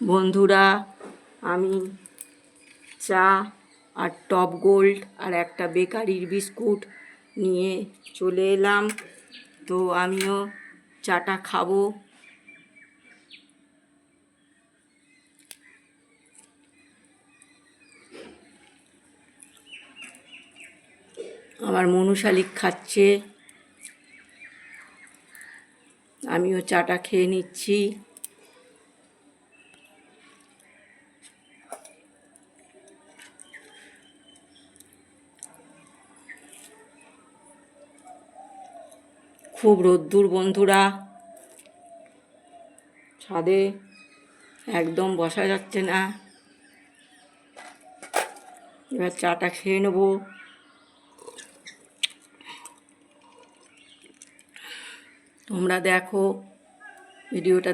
বন্ধুরা, আমি চা আর টপ গোল্ড আর একটা বেকারির বিস্কুট নিয়ে চলে এলাম। তো আমিও চাটা খাবো। আমার মনু শালিক খাচ্ছে, আমিও চাটা খেয়ে নিচ্ছি। খুব রোদ্দুর বন্ধুরা, ছাদে একদম বসা যাচ্ছে না। এবার চাটা খেয়ে নেব। তোমরা দেখো ভিডিওটা।